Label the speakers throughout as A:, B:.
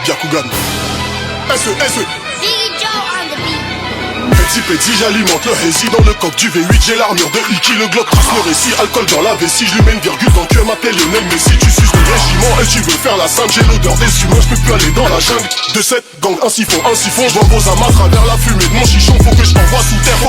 A: Byakugan. SE.
B: Biggie Joe on the beat.
A: Petit, j'alimente le hazy dans le coq du V8. J'ai l'armure de Iki, le Glock plus le récit. Alcool dans la vessie, je lui mets une virgule dans le cœur. M'appelle Lionel Messi, tu suces le régiment et tu veux faire la simple. J'ai l'odeur des humains, je peux plus aller dans la jungle. De cette gang, un siphon, je vois vos amas à travers la fumée de mon chichon. Faut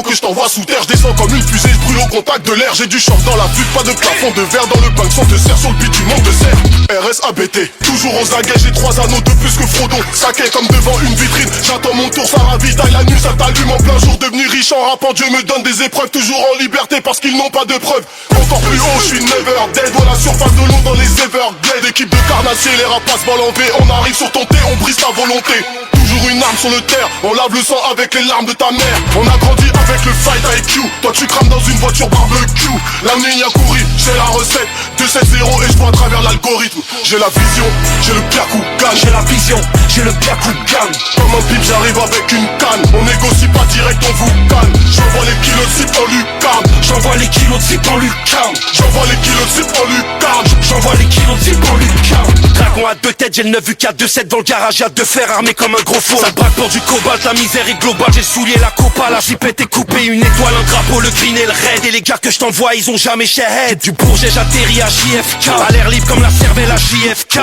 A: que je t'envoie sous terre, je descends comme une fusée, je brûle au contact de l'air. J'ai du short dans la pute, pas de plafond de verre dans le bank. Son te serre sur le bitume, manque de serre. RSABT, toujours aux aguets, j'ai 3 anneaux de plus que Frodon. Saqué comme devant une vitrine, j'attends mon tour, ça ravitaille la nuit, ça t'allume en plein jour. Devenu riche en rappant, Dieu me donne des épreuves, toujours en liberté parce qu'ils n'ont pas de preuves. Encore plus haut, je suis never dead, voilà la surface de l'eau dans les Everglades. Équipe de carnassiers, les rapaces ball en V, on arrive sur ton thé, on brise ta volonté. Toujours une arme sur le terre, on lave le sang avec les larmes de ta mère. On a grandi avec le fight IQ, toi tu crames dans une voiture barbecue. La ligne a couru, j'ai la recette, 2-7-0 et je vois à travers l'algorithme. J'ai la vision, j'ai le Byakugan.
C: J'ai la vision, j'ai le Byakugan.
A: Comme un pipe j'arrive avec une canne, on négocie pas direct, on vous calme. J'envoie les kilos de zip en lucarne,
C: J'envoie les kilos de zip en lucarne.
A: j'envoie les kilos de zip en lucarne.
C: J'envoie les kilos de zip en lucarne. Dragon à 2 têtes, j'ai le 9 UK 2-7 dans le garage, y'a 2 fers armés comme un gros faux. Ça braque pour du cobalt, la misère est globale. J'ai le soulier, la copa, la zipette est coupée. Une étoile, un drapeau, le green et le red. Et les gars que je t'envoie, ils ont jamais shahead. Du Bourget, j'atterris à JFK. À l'air libre comme la cervelle à JFK.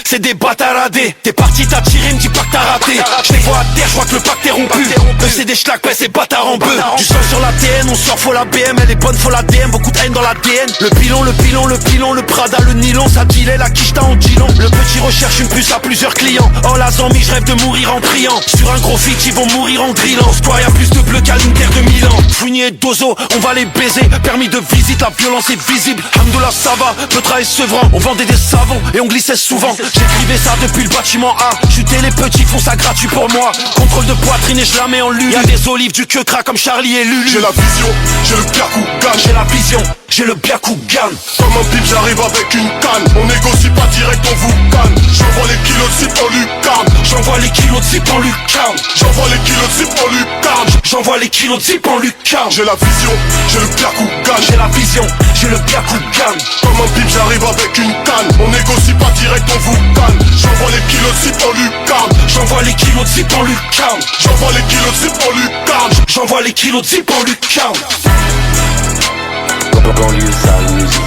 C: C'est des bâtaradés. T'es parti, t'as tiré, me dis pas que t'as raté. Je les vois à terre, je vois que le pacte est rompu. Eux c'est des schlacs, ouais c'est bâtard en bœuf. Du sang sur la TN, on sort, faut la BM. Elle est bonne, faut la DM, beaucoup de haine dans l'ADN. Le pilon, le Prada, le nylon. Ça dilait la quicheta en dilon. Le petit recherche une puce à plusieurs clients. Oh la zombie, je rêve de mourir en priant. Sur un gros feat, ils vont mourir en drillant. Square, y'a plus de bleu qu'à l'Inter de Milan. Fournier et Dozo, on va les baiser. Permis de visite, la violence est visible. Hamdoullah ça va, Petra et Sevran. On vendait des savons et on glissait souvent. J'écrivais ça depuis le bâtiment A. Chuter les petits font ça gratuit pour moi. Contrôle de poitrine et je la mets en lune. Y'a des olives, du queue-cras comme Charlie et Lulu.
A: J'ai la vision, j'ai le Byakugan.
C: J'ai la vision, j'ai le Byakugan.
A: Comme un pipe j'arrive avec une canne, on négocie pas direct, on vous calme. J'envoie les kilos de zip en lucarne,
C: J'envoie les kilos de zip en lucarne.
A: j'envoie les kilos de zip en lucarne.
C: J'envoie les kilos de zip en lucarne.
A: J'ai la vision, j'ai le Byakugan.
C: J'ai la vision, j'ai le Byakugan.
A: Comme un pipe j'arrive avec une canne, on négocie pas direct, on vous calme. J'envoie les kilos de zip en lucarne,
C: J'envoie les kilos de zip en lucarne.
A: j'envoie les kilos de zip en lucarne.
C: J'envoie les kilos de zip en lucarne.
D: Banlieue sale musique.